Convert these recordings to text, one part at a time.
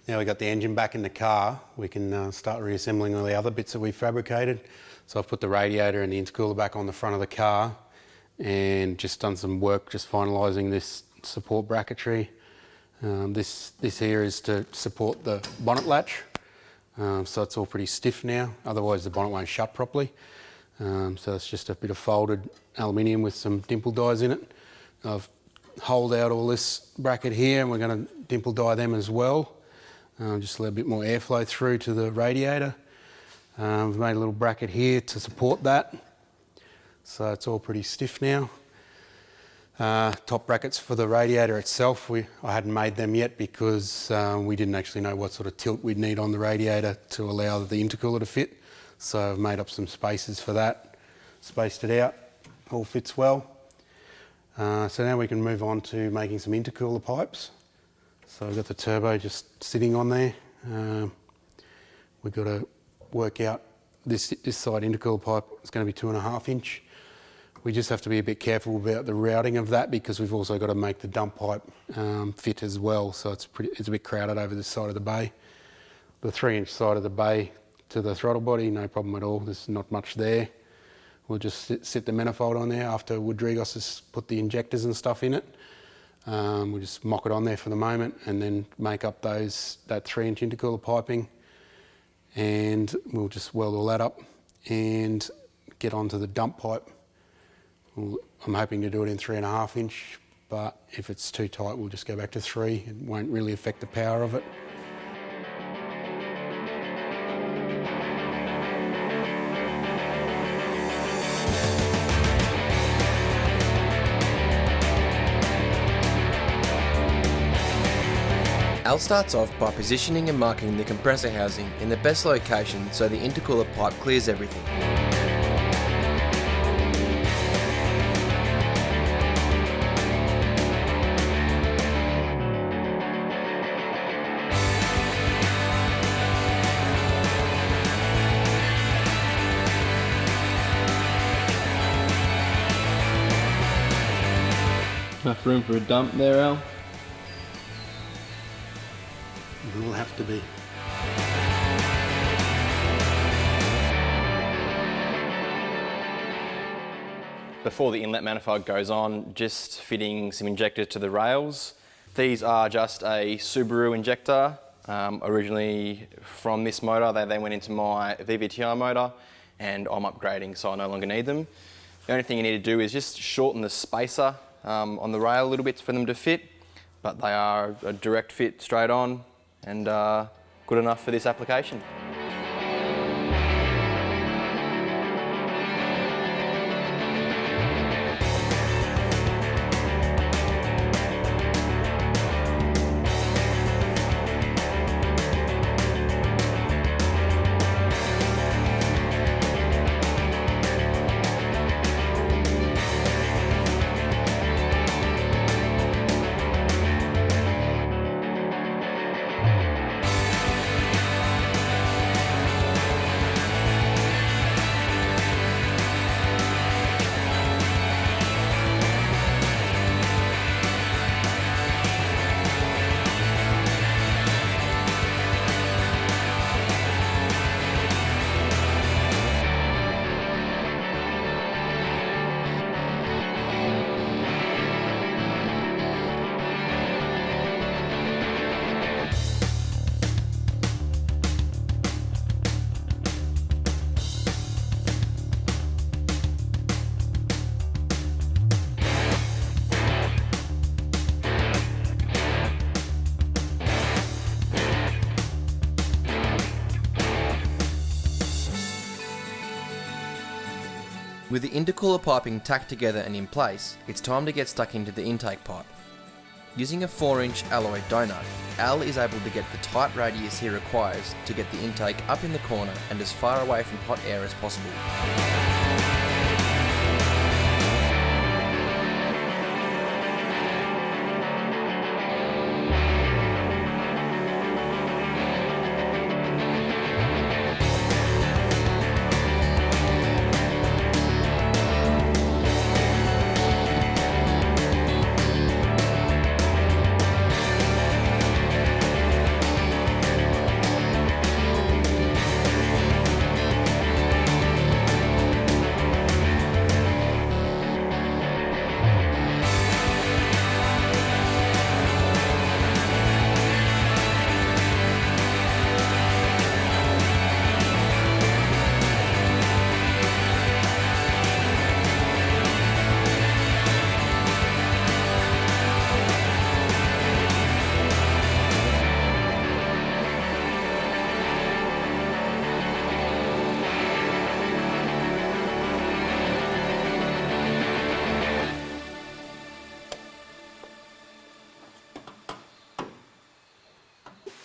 Now we've got the engine back in the car, we can start reassembling all the other bits that we fabricated. So I've put the radiator and the intercooler back on the front of the car and just done some work just finalising this support bracketry. This here is to support the bonnet latch, so it's all pretty stiff now, otherwise the bonnet won't shut properly. So it's just a bit of folded aluminium with some dimple dies in it. I've holed out all this bracket here and we're going to dimple die them as well. Just let a bit more airflow through to the radiator. We've made a little bracket here to support that. So it's all pretty stiff now. Top brackets for the radiator itself, I hadn't made them yet because we didn't actually know what sort of tilt we'd need on the radiator to allow the intercooler to fit. So I've made up some spaces for that, spaced it out, all fits well. So now we can move on to making some intercooler pipes. So I've got the turbo just sitting on there. We've got to work out this side intercooler pipe. It's going to be 2.5 inch. We just have to be a bit careful about the routing of that because we've also got to make the dump pipe fit as well. So it's a bit crowded over this side of the bay. The 3-inch side of the bay to the throttle body, no problem at all. There's not much there. We'll just sit the manifold on there after Woodregos has put the injectors and stuff in it. We'll just mock it on there for the moment and then make up that 3-inch intercooler piping, and we'll just weld all that up and get onto the dump pipe. I'm hoping to do it in 3.5 inch, but if it's too tight we'll just go back to 3. It won't really affect the power of it. Al starts off by positioning and marking the compressor housing in the best location so the intercooler pipe clears everything. Enough room for a dump there, Al? It will have to be. Before the inlet manifold goes on, just fitting some injectors to the rails. These are just a Subaru injector, originally from this motor. They then went into my VVTi motor and I'm upgrading so I no longer need them. The only thing you need to do is just shorten the spacer on the rail a little bit for them to fit, but they are a direct fit straight on and good enough for this application. With the intercooler piping tacked together and in place, it's time to get stuck into the intake pipe. Using a 4-inch alloy donut, Al is able to get the tight radius he requires to get the intake up in the corner and as far away from hot air as possible.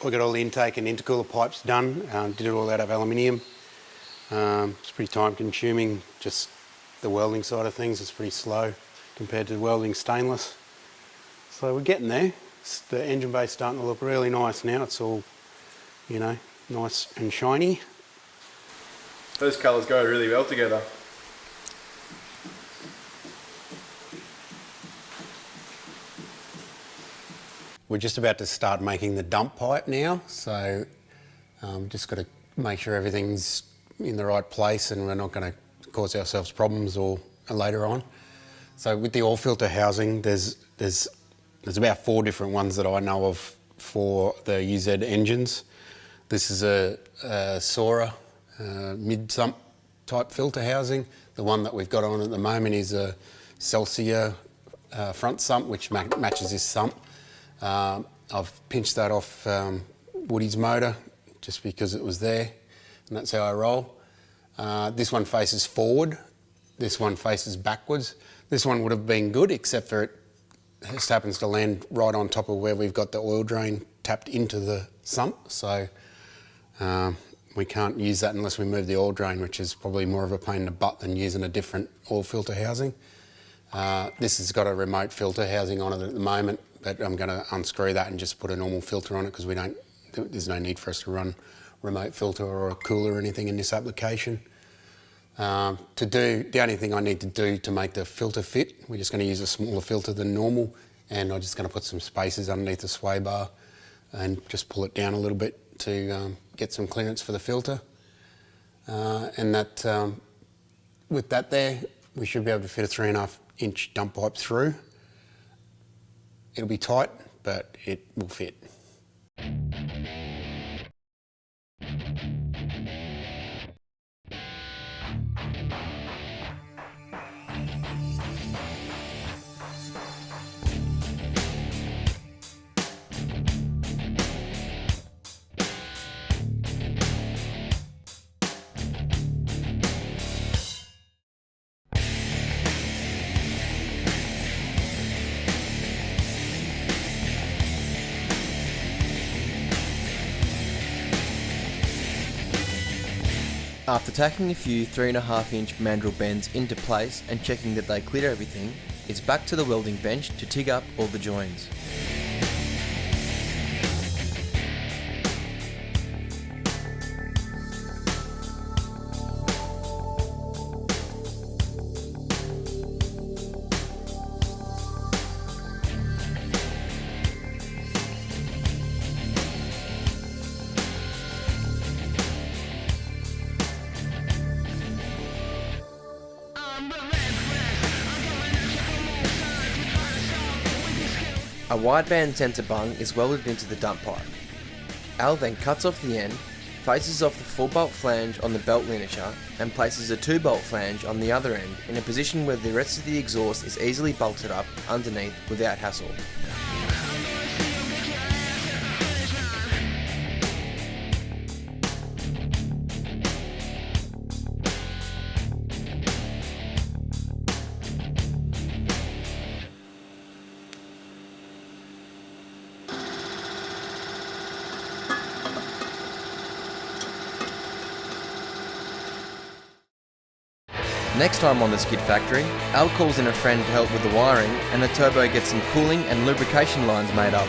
I got all the intake and intercooler pipes done. Did it all out of aluminium. It's pretty time consuming, just the welding side of things is pretty slow compared to welding stainless. So we're getting there. The engine bay's starting to look really nice now. It's all, you know, nice and shiny. Those colours go really well together. We're just about to start making the dump pipe now, so just got to make sure everything's in the right place and we're not going to cause ourselves problems or later on. So with the oil filter housing, there's about 4 different ones that I know of for the UZ engines. This is a Sora mid-sump type filter housing. The one that we've got on at the moment is a Celsius front sump, which matches this sump. I've pinched that off Woody's motor just because it was there, and that's how I roll. This one faces forward, this one faces backwards. This one would have been good, except for it just happens to land right on top of where we've got the oil drain tapped into the sump, so we can't use that unless we move the oil drain, which is probably more of a pain in the butt than using a different oil filter housing. This has got a remote filter housing on it at the moment, but I'm going to unscrew that and just put a normal filter on it because there's no need for us to run remote filter or a cooler or anything in this application. The only thing I need to do to make the filter fit, we're just going to use a smaller filter than normal, and I'm just going to put some spacers underneath the sway bar and just pull it down a little bit to get some clearance for the filter. And that, with that there, we should be able to fit a 3.5-inch dump pipe through. It'll be tight, but it will fit. After tacking a few 3.5-inch mandrel bends into place and checking that they clear everything, it's back to the welding bench to TIG up all the joins. A wideband sensor bung is welded into the dump pipe. Al then cuts off the end, faces off the 4-bolt flange on the belt linisher, and places a 2-bolt flange on the other end in a position where the rest of the exhaust is easily bolted up underneath without hassle. Next time on the SKID factory, Al calls in a friend to help with the wiring, and the turbo gets some cooling and lubrication lines made up.